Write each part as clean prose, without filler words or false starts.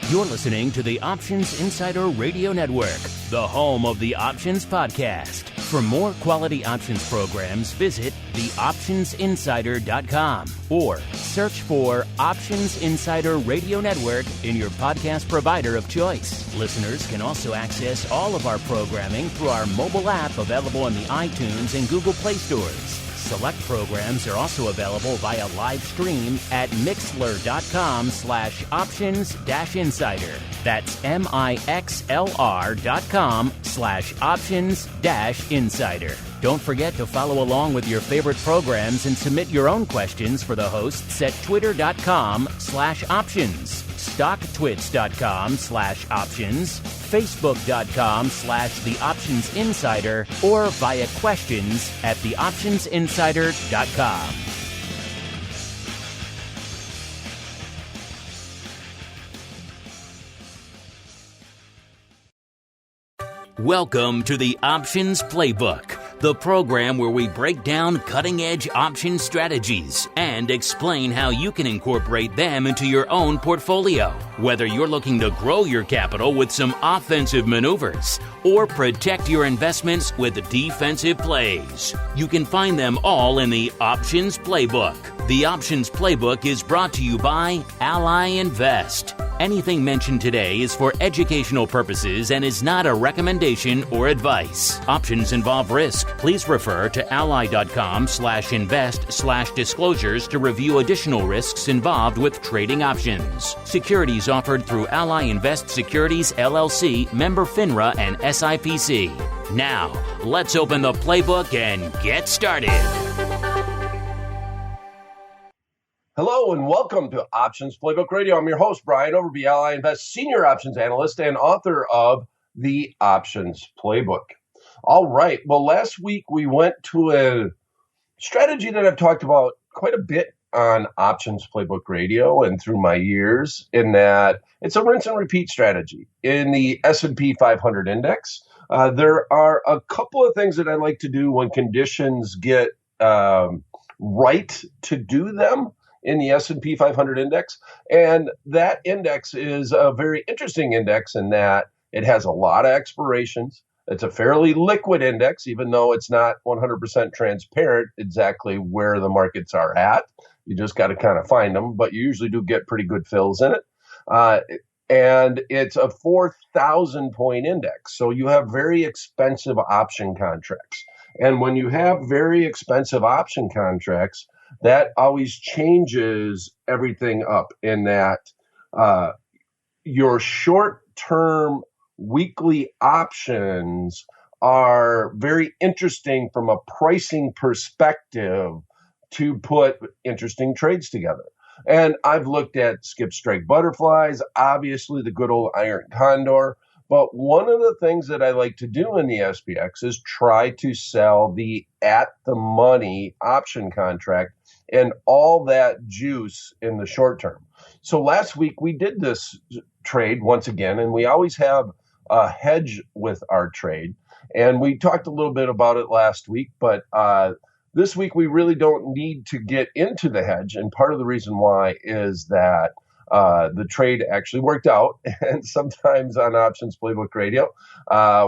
You're listening to the Options Insider Radio Network, the home of the Options Podcast. For more quality options programs, visit theoptionsinsider.com or search for Options Insider Radio Network in your podcast provider of choice. Listeners can also access all of our programming through our mobile app available in the iTunes and Google Play stores. Select programs are also available via live stream at mixlr.com/options-insider. That's mixlr.com/options-insider. Don't forget to follow along with your favorite programs and submit your own questions for the hosts at twitter.com/options, stocktwits.com/options, facebook.com/theoptionsinsider, or via questions at theoptionsinsider.com. Welcome to the Options Playbook, the program where we break down cutting-edge option strategies and explain how you can incorporate them into your own portfolio. Whether you're looking to grow your capital with some offensive maneuvers or protect your investments with defensive plays, you can find them all in the Options Playbook. The Options Playbook is brought to you by Ally Invest. Anything mentioned today is for educational purposes and is not a recommendation or advice. Options involve risk. Please refer to ally.com/invest/disclosures to review additional risks involved with trading options. Securities offered through Ally Invest Securities LLC, member FINRA and SIPC. Now, let's open the playbook and get started. Hello and welcome to Options Playbook Radio. I'm your host, Brian Overby, Ally Invest Senior Options Analyst and author of the Options Playbook. All right. Well, last week we went to a strategy that I've talked about quite a bit on Options Playbook Radio and through my years, in that it's a rinse and repeat strategy. In the S&P 500 index, there are a couple of things that I like to do when conditions get right to do them in the S&P 500 index. And that index is a very interesting index in that it has a lot of expirations. It's a fairly liquid index, even though it's not 100% transparent exactly where the markets are at. You just got to kind of find them, but you usually do get pretty good fills in it. And it's a 4,000 point index. So you have very expensive option contracts. And when you have very expensive option contracts, that always changes everything up, in that your short-term weekly options are very interesting from a pricing perspective to put interesting trades together. And I've looked at skip strike butterflies, obviously the good old iron condor. But one of the things that I like to do in the SPX is try to sell the at-the-money option contract and all that juice in the short term. So last week we did this trade once again, and we always have a hedge with our trade. And we talked a little bit about it last week, but this week we really don't need to get into the hedge. And part of the reason why is that the trade actually worked out. And sometimes on Options Playbook Radio,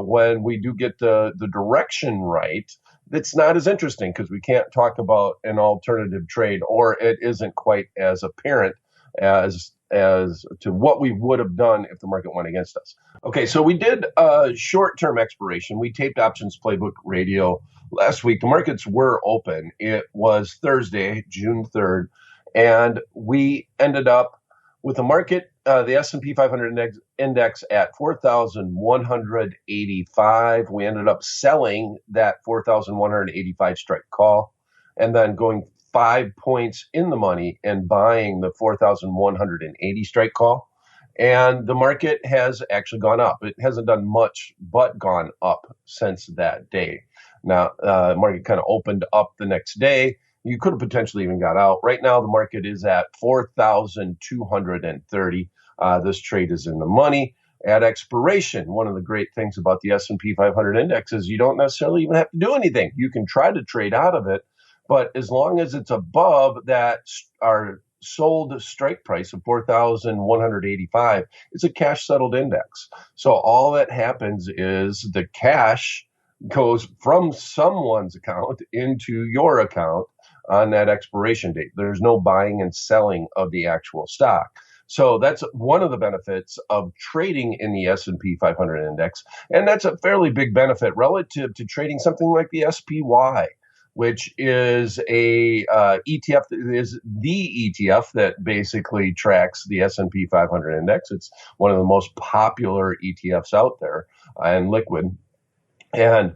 when we do get the direction right, it's not as interesting because we can't talk about an alternative trade, or it isn't quite as apparent as to what we would have done if the market went against us. Okay, so we did a short-term expiration. We taped Options Playbook Radio last week. The markets were open. It was Thursday, June 3rd, and we ended up with the market, the S&P 500 index at 4,185. We ended up selling that 4,185 strike call and then going 5 points in the money and buying the 4,180 strike call. And the market has actually gone up. It hasn't done much but gone up since that day. Now, the market kind of opened up the next day. You could have potentially even got out. Right now, the market is at 4,230. This trade is in the money. At expiration, one of the great things about the S&P 500 index is you don't necessarily even have to do anything. You can try to trade out of it, but as long as it's above that, our sold strike price of 4,185 is a cash settled index. So all that happens is the cash goes from someone's account into your account on that expiration date. There's no buying and selling of the actual stock. So that's one of the benefits of trading in the S&P 500 index. And that's a fairly big benefit relative to trading something like the SPY, which is a ETF, is the ETF that basically tracks the S&P 500 index. It's one of the most popular ETFs out there and liquid. And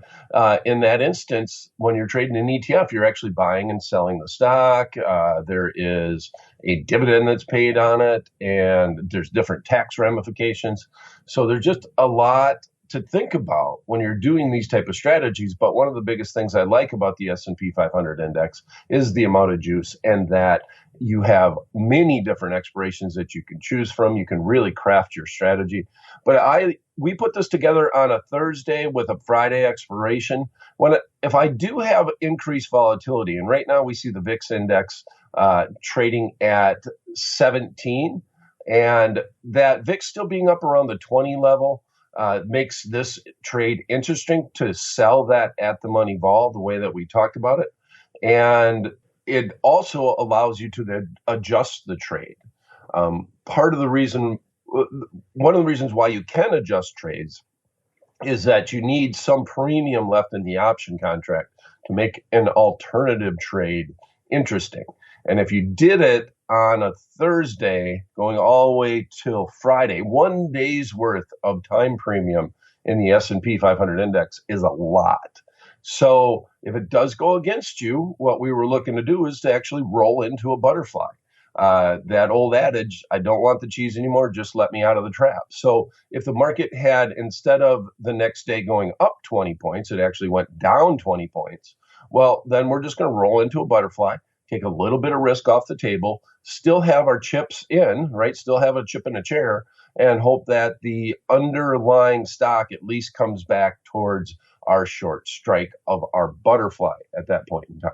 in that instance, when you're trading an ETF, you're actually buying and selling the stock. There is a dividend that's paid on it, and there's different tax ramifications. So there's just a lot to think about when you're doing these type of strategies. But one of the biggest things I like about the S&P 500 index is the amount of juice, and that you have many different expirations that you can choose from. You can really craft your strategy. But we put this together on a Thursday with a Friday expiration. If I do have increased volatility, and right now we see the VIX index trading at 17, and that VIX still being up around the 20 level, makes this trade interesting to sell that at the money vol the way that we talked about it. And it also allows you to then adjust the trade. One of the reasons why you can adjust trades is that you need some premium left in the option contract to make an alternative trade interesting. And if you did it on a Thursday going all the way till Friday, 1 day's worth of time premium in the S&P 500 index is a lot. So if it does go against you, what we were looking to do is to actually roll into a butterfly. That old adage, I don't want the cheese anymore, just let me out of the trap. So if the market had, instead of the next day going up 20 points, it actually went down 20 points, well, then we're just going to roll into a butterfly, take a little bit of risk off the table, still have our chips in, right? Still have a chip in a chair, and hope that the underlying stock at least comes back towards our short strike of our butterfly at that point in time.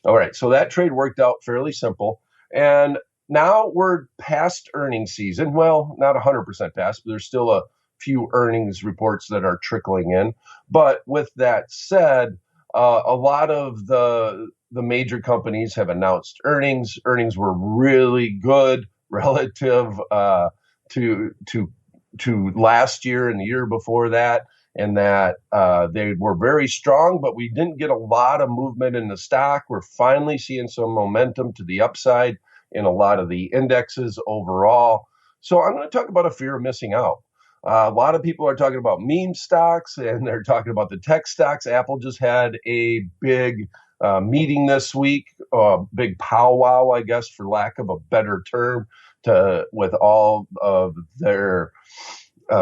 All right, so that trade worked out fairly simple. And now we're past earnings season. Well, not 100% past, but there's still a few earnings reports that are trickling in. But with that said, a lot of the major companies have announced earnings. Earnings were really good relative to last year and the year before that, and that they were very strong, but we didn't get a lot of movement in the stock. We're finally seeing some momentum to the upside in a lot of the indexes overall. So I'm going to talk about a fear of missing out. A lot of people are talking about meme stocks, and they're talking about the tech stocks. Apple just had a big meeting this week, big powwow, I guess, for lack of a better term, with all of their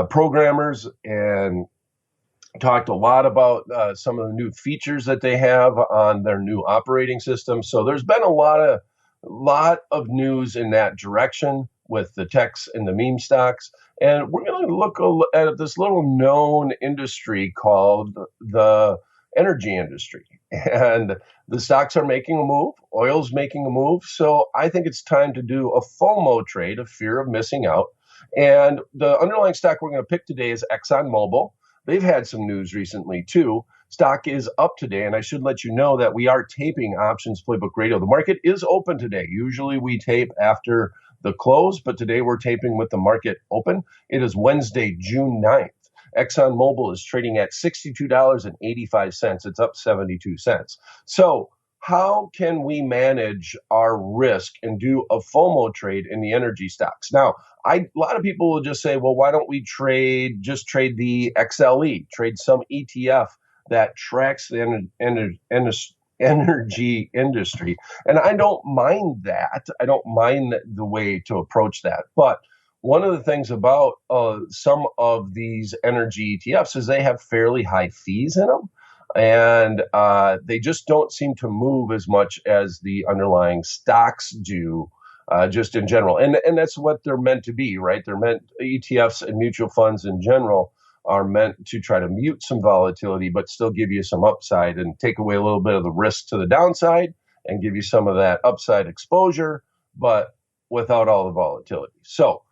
programmers, and talked a lot about some of the new features that they have on their new operating system. So there's been a lot of news in that direction with the techs and the meme stocks. And we're going to look at this little known industry called the energy industry. And the stocks are making a move. Oil's making a move. So I think it's time to do a FOMO trade, a fear of missing out. And the underlying stock we're going to pick today is ExxonMobil. They've had some news recently, too. Stock is up today, and I should let you know that we are taping Options Playbook Radio. The market is open today. Usually we tape after the close, but today we're taping with the market open. It is Wednesday, June 9th. ExxonMobil is trading at $62.85. It's up 72 cents. So how can we manage our risk and do a FOMO trade in the energy stocks? Now, a lot of people will just say, well, why don't we trade the XLE, trade some ETF that tracks the energy industry. And I don't mind that. I don't mind the way to approach that. But one of the things about some of these energy ETFs is they have fairly high fees in them. And they just don't seem to move as much as the underlying stocks do, just in general. And that's what they're meant to be, right? ETFs and mutual funds in general are meant to try to mute some volatility, but still give you some upside and take away a little bit of the risk to the downside and give you some of that upside exposure, but without all the volatility. So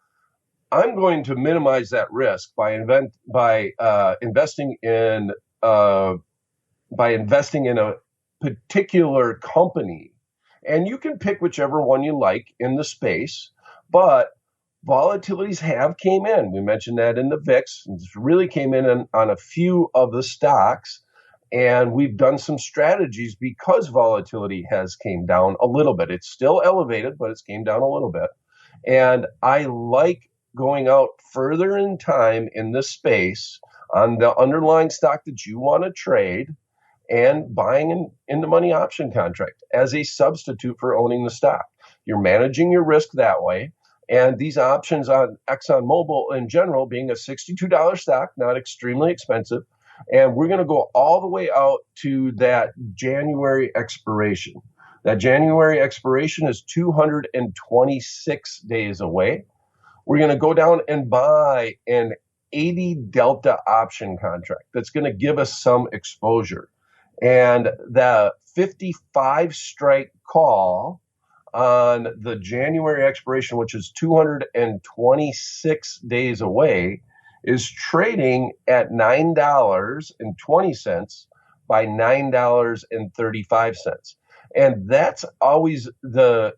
I'm going to minimize that risk by investing in a particular company. And you can pick whichever one you like in the space, but volatilities have came in. We mentioned that in the VIX. It's really came in on a few of the stocks. And we've done some strategies because volatility has came down a little bit. It's still elevated, but it's came down a little bit. And I like going out further in time in this space on the underlying stock that you want to trade and buying an in-the-money option contract as a substitute for owning the stock. You're managing your risk that way. And these options on ExxonMobil in general, being a $62 stock, not extremely expensive. And we're going to go all the way out to that January expiration. That January expiration is 226 days away. We're going to go down and buy an 80 delta option contract that's going to give us some exposure. And the 55 strike call on the January expiration, which is 226 days away, is trading at $9.20 by $9.35. And that's always the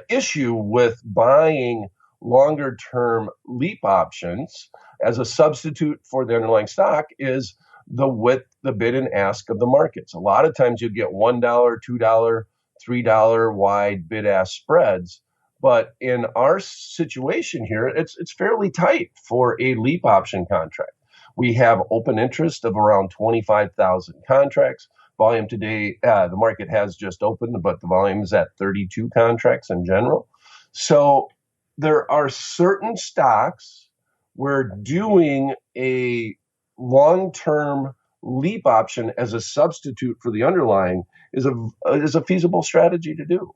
issue with buying longer term leap options as a substitute for the underlying stock is the width, the bid and ask of the markets. A lot of times you get $1, $2, $3 wide bid ask spreads. But in our situation here, it's fairly tight for a leap option contract. We have open interest of around 25,000 contracts. Volume today, the market has just opened, but the volume is at 32 contracts in general. So there are certain stocks where doing a long-term leap option as a substitute for the underlying is a feasible strategy to do.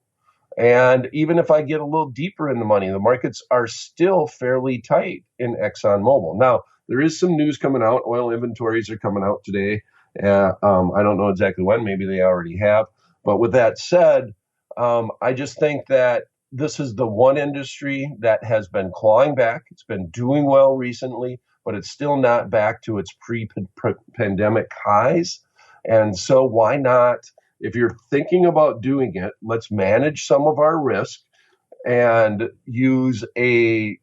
And even if I get a little deeper in the money, the markets are still fairly tight in ExxonMobil. Now, there is some news coming out. Oil inventories are coming out today. I don't know exactly when. Maybe they already have. But with that said, I just think that this is the one industry that has been clawing back. It's been doing well recently, but it's still not back to its pre-pandemic highs. And so why not? If you're thinking about doing it, let's manage some of our risk and use a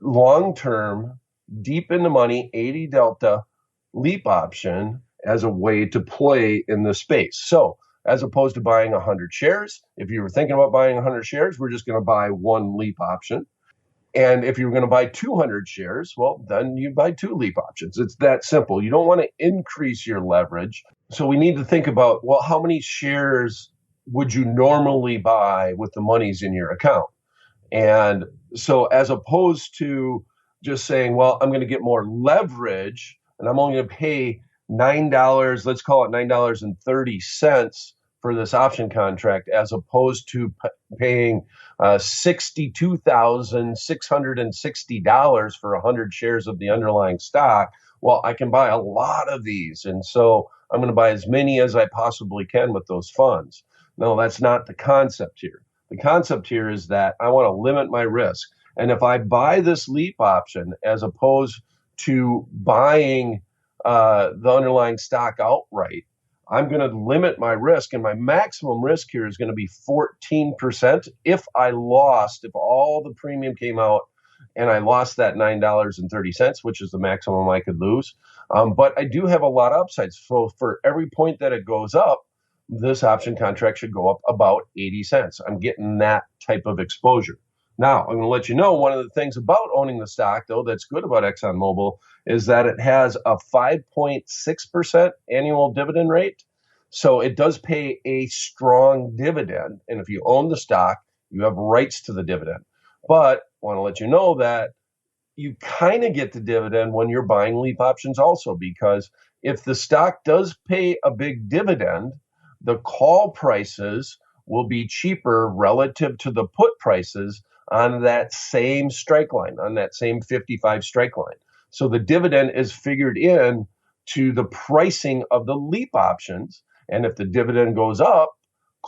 long-term, deep in the money, 80 delta leap option as a way to play in the space. So as opposed to buying 100 shares, if you were thinking about buying 100 shares, we're just going to buy one leap option. And if you're going to buy 200 shares, well, then you buy two leap options. It's that simple. You don't want to increase your leverage. So we need to think about, well, how many shares would you normally buy with the monies in your account? And so as opposed to just saying, well, I'm going to get more leverage and I'm only going to pay $9, let's call it $9.30 for this option contract, as opposed to paying $62,660 for 100 shares of the underlying stock. Well, I can buy a lot of these. And so I'm going to buy as many as I possibly can with those funds. No, that's not the concept here. The concept here is that I want to limit my risk. And if I buy this leap option as opposed to buying the underlying stock outright, I'm going to limit my risk, and my maximum risk here is going to be 14%. If all the premium came out and I lost that $9.30, which is the maximum I could lose. But I do have a lot of upsides. So for every point that it goes up, this option contract should go up about 80 cents. I'm getting that type of exposure. Now, I'm going to let you know one of the things about owning the stock, though, that's good about ExxonMobil is that it has a 5.6% annual dividend rate. So it does pay a strong dividend. And if you own the stock, you have rights to the dividend. But I want to let you know that you kind of get the dividend when you're buying leap options also, because if the stock does pay a big dividend, the call prices will be cheaper relative to the put prices on that same strike line, on that same 55 strike line. So the dividend is figured in to the pricing of the leap options. And if the dividend goes up,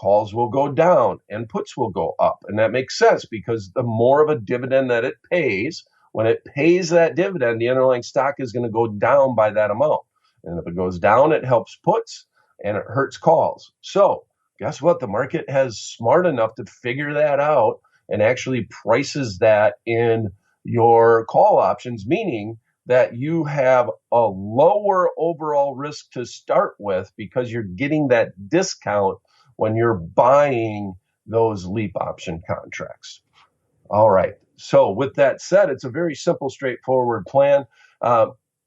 calls will go down and puts will go up. And that makes sense because the more of a dividend that it pays, when it pays that dividend, the underlying stock is going to go down by that amount. And if it goes down, it helps puts and it hurts calls. So guess what? The market has smart enough to figure that out and actually prices that in your call options, meaning that you have a lower overall risk to start with because you're getting that discount when you're buying those leap option contracts. All right. So with that said, it's a very simple, straightforward plan.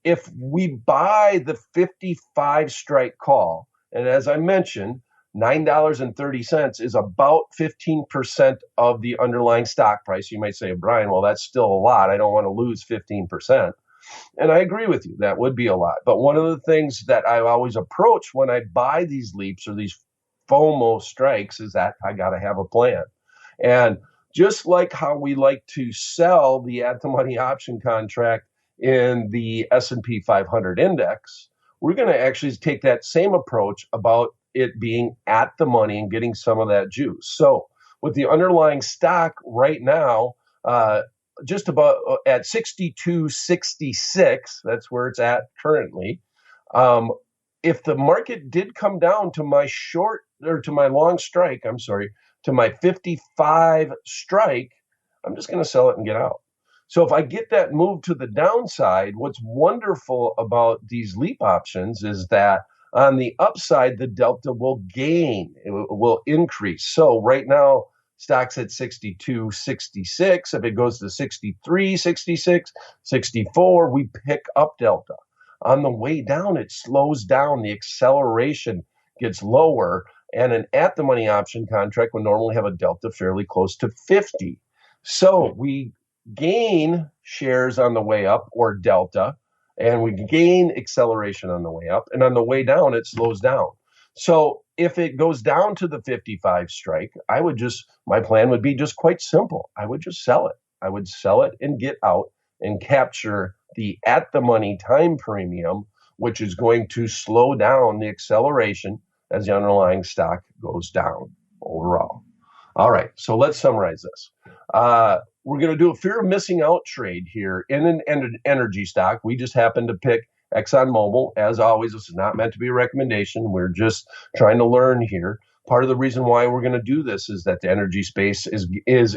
If we buy the 55 strike call, and as I mentioned, $9.30 is about 15% of the underlying stock price. You might say, Brian, well, that's still a lot. I don't want to lose 15%. And I agree with you. That would be a lot. But one of the things that I always approach when I buy these leaps or these FOMO strikes is that I got to have a plan. And just like how we like to sell the at-the-money option contract in the S&P 500 index, we're going to actually take that same approach about it being at the money and getting some of that juice. So with the underlying stock right now, just about at 62.66, that's where it's at currently. If the market did come down to my short or to my long strike, to my 55 strike, I'm just going to sell it and get out. So if I get that move to the downside, what's wonderful about these leap options is that on the upside, the delta will gain, it will increase. So right now, stock's at 62.66. If it goes to 63.66, 64, we pick up delta. On the way down, it slows down. The acceleration gets lower. And an at-the-money option contract would normally have a delta fairly close to 50. So we gain shares on the way up, or delta, and we gain acceleration on the way up. And on the way down, it slows down. So if it goes down to the 55 strike, my plan would be just quite simple. I would just sell it. I would sell it and get out and capture the at-the-money time premium, which is going to slow down the acceleration as the underlying stock goes down overall. All right, so let's summarize this. We're going to do a fear of missing out trade here in an energy stock. We just happened to pick ExxonMobil. As always, this is not meant to be a recommendation. We're just trying to learn here. Part of the reason why we're going to do this is that the energy space is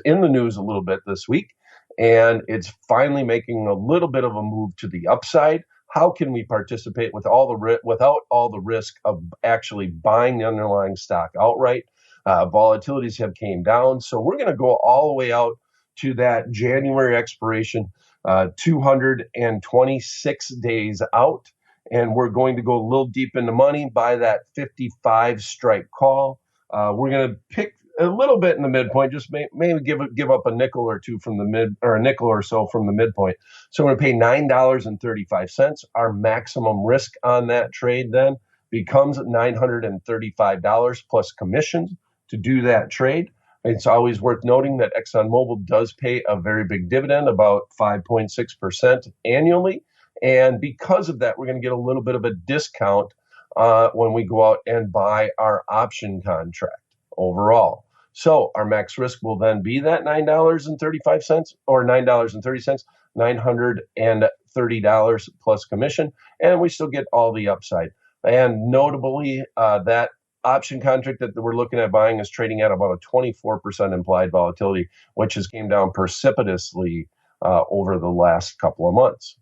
in the news a little bit this week, and it's finally making a little bit of a move to the upside. How can we participate without all the risk of actually buying the underlying stock outright? Volatilities have came down, so we're going to go all the way out to that January expiration, 226 days out. And we're going to go a little deep in the money, buy that 55 strike call. We're going to pick a little bit in the midpoint, just maybe give up a nickel or two from the a nickel or so from the midpoint. So we're going to pay $9.35. Our maximum risk on that trade then becomes $935 plus commissions to do that trade. It's always worth noting that ExxonMobil does pay a very big dividend, about 5.6% annually. And because of that, we're going to get a little bit of a discount when we go out and buy our option contract overall. So our max risk will then be that $9.35 or $9.30, $930 plus commission, and we still get all the upside. And notably, that option contract that we're looking at buying is trading at about a 24% implied volatility, which has came down precipitously over the last couple of months.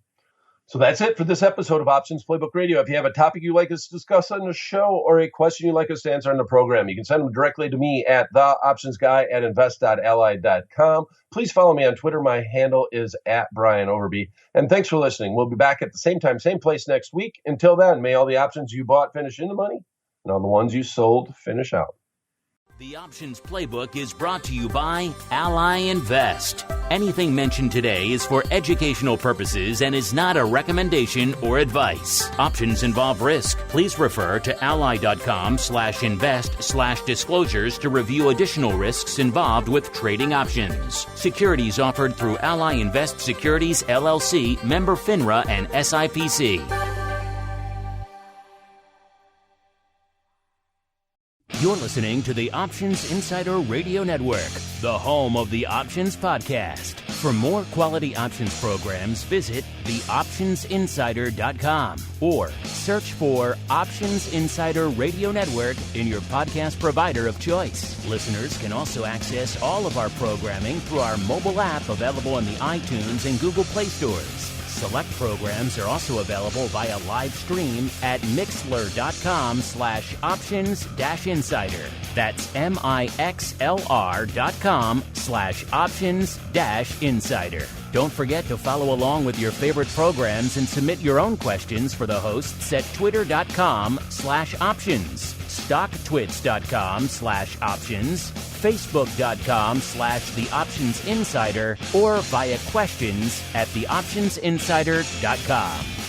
So that's it for this episode of Options Playbook Radio. If you have a topic you'd like us to discuss on the show or a question you'd like us to answer on the program, you can send them directly to me at theoptionsguy@invest.ally.com. Please follow me on Twitter. My handle is @BrianOverby. And thanks for listening. We'll be back at the same time, same place next week. Until then, may all the options you bought finish in the money, and all the ones you sold finish out. The Options Playbook is brought to you by Ally Invest. Anything mentioned today is for educational purposes and is not a recommendation or advice. Options involve risk. Please refer to ally.com/invest/disclosures to review additional risks involved with trading options. Securities offered through Ally Invest Securities, LLC, member FINRA and SIPC. You're listening listening to the Options Insider Radio Network, the home of the Options Podcast. For more quality options programs, visit theoptionsinsider.com or search for Options Insider Radio Network in your podcast provider of choice. Listeners can also access all of our programming through our mobile app available in the iTunes and Google Play stores. Select programs are also available via live stream at mixlr.com/options-insider. That's mixlr.com/options-insider. Don't forget to follow along with your favorite programs and submit your own questions for the hosts at twitter.com/options, stocktwits.com/options, facebook.com/theoptionsinsider, or via questions at theoptionsinsider.com.